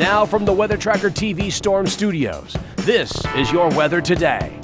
Now from the Weather Tracker TV Storm Studios, this is your weather today.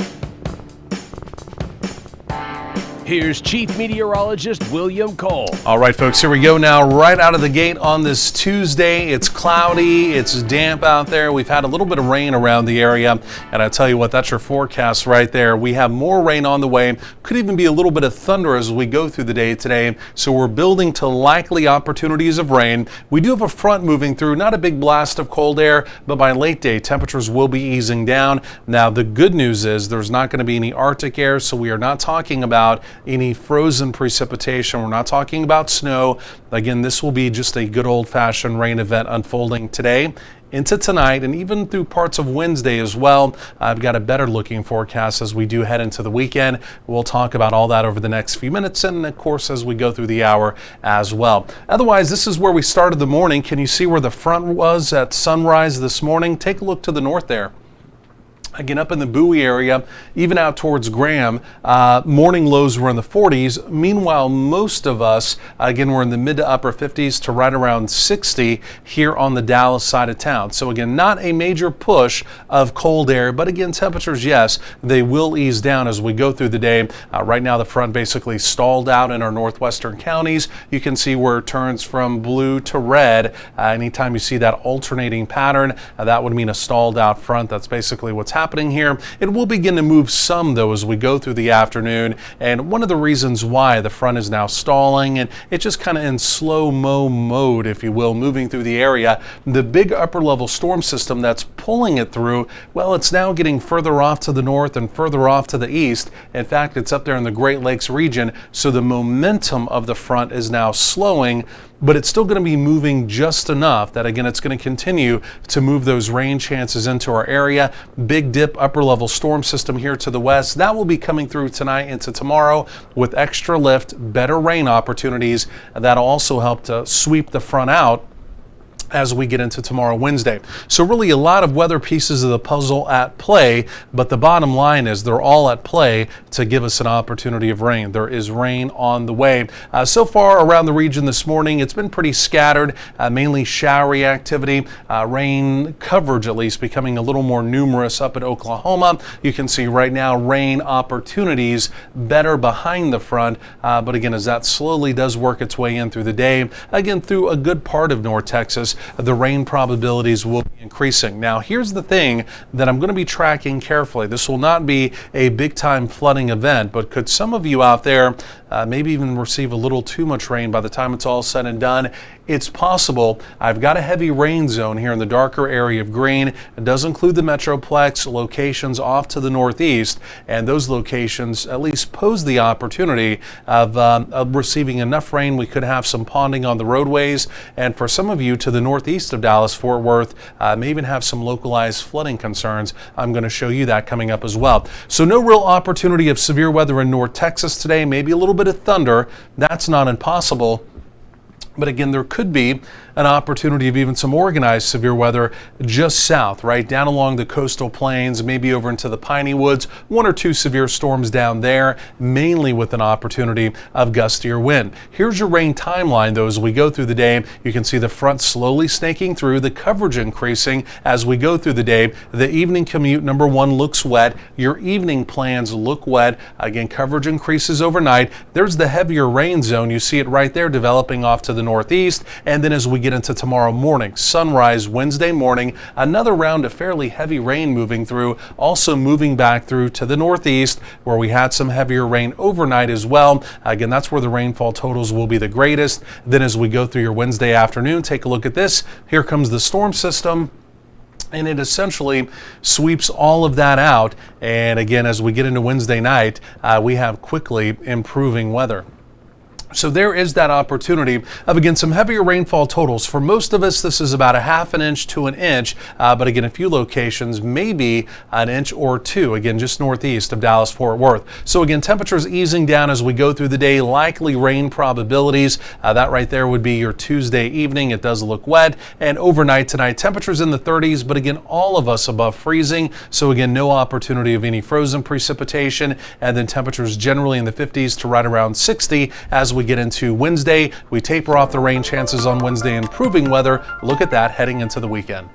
Here's Chief Meteorologist William Cole. All right, folks, here we go now. Right out of the gate on this Tuesday, it's cloudy, it's damp out there. We've had a little bit of rain around the area, and I tell you what, that's your forecast right there. We have more rain on the way. Could even be a little bit of thunder as we go through the day today. So we're building to likely opportunities of rain. We do have a front moving through, not a big blast of cold air, but by late day, temperatures will be easing down. Now, the good news is there's not going to be any Arctic air, so we are not talking about any frozen precipitation. We're not talking about snow. Again, this will be just a good old-fashioned rain event unfolding today into tonight and even through parts of Wednesday as well. I've got a better looking forecast as we do head into the weekend. We'll talk about all that over the next few minutes and of course as we go through the hour as well. Otherwise, this is where we started the morning. Can you see where the front was at sunrise this morning? Take a look to the north there. Again, up in the Bowie area, even out towards Graham, morning lows were in the 40s. Meanwhile, most of us, again, we're in the mid to upper 50s to right around 60 here on the Dallas side of town. So again, not a major push of cold air, but again, temperatures, yes, they will ease down as we go through the day. Right now, the front basically stalled out in our northwestern counties. You can see where it turns from blue to red. Anytime you see that alternating pattern, that would mean a stalled out front. That's basically what's happening here. It will begin to move some though as we go through the afternoon, and one of the reasons why the front is now stalling and it's just kind of in slow-mo mode, if you will, moving through the area. The big upper level storm system that's pulling it through, well, it's now getting further off to the north and further off to the east. In fact, it's up there in the Great Lakes region, so the momentum of the front is now slowing, but it's still going to be moving just enough that, again, it's going to continue to move those rain chances into our area. Big dip upper level storm system here to the west. That will be coming through tonight into tomorrow with extra lift, better rain opportunities. That'll also help to sweep the front out as we get into tomorrow, Wednesday. So really a lot of weather pieces of the puzzle at play, but the bottom line is they're all at play to give us an opportunity of rain. There is rain on the way. So far around the region this morning, it's been pretty scattered, mainly showery activity, rain coverage at least becoming a little more numerous up in Oklahoma. You can see right now rain opportunities better behind the front, but again, as that slowly does work its way in through the day, again, through a good part of North Texas, the rain probabilities will be increasing. Now, here's the thing that I'm going to be tracking carefully. This will not be a big-time flooding event, but could some of you out there maybe even receive a little too much rain by the time it's all said and done? It's possible. I've got a heavy rain zone here in the darker area of green. It does include the Metroplex locations off to the northeast, and those locations at least pose the opportunity of receiving enough rain. We could have some ponding on the roadways, and for some of you to the northeast of Dallas-Fort Worth, may even have some localized flooding concerns. I'm going to show you that coming up as well. So no real opportunity of severe weather in North Texas today, maybe a little bit of thunder. That's not impossible. But again, there could be an opportunity of even some organized severe weather just south, right down along the coastal plains, maybe over into the Piney Woods. One or two severe storms down there, mainly with an opportunity of gustier wind. Here's your rain timeline, though, as we go through the day. You can see the front slowly snaking through, the coverage increasing as we go through the day. The evening commute, number one, looks wet. Your evening plans look wet. Again, coverage increases overnight. There's the heavier rain zone. You see it right there developing off to the northeast. And then as we get into tomorrow morning, sunrise Wednesday morning, another round of fairly heavy rain moving through, also moving back through to the northeast where we had some heavier rain overnight as well. Again, that's where the rainfall totals will be the greatest. Then as we go through your Wednesday afternoon, take a look at this. Here comes the storm system, and it essentially sweeps all of that out. And again, as we get into Wednesday night, we have quickly improving weather. So there is that opportunity of, again, some heavier rainfall totals. For most of us, this is about a half an inch to an inch, but again, a few locations, maybe an inch or two, again, just northeast of Dallas-Fort Worth. So again, temperatures easing down as we go through the day, likely rain probabilities. That right there would be your Tuesday evening. It does look wet. And overnight tonight, temperatures in the 30s, but again, all of us above freezing. So again, no opportunity of any frozen precipitation. And then temperatures generally in the 50s to right around 60 as we get into Wednesday. We taper off the rain chances on Wednesday, improving weather. Look at that heading into the weekend.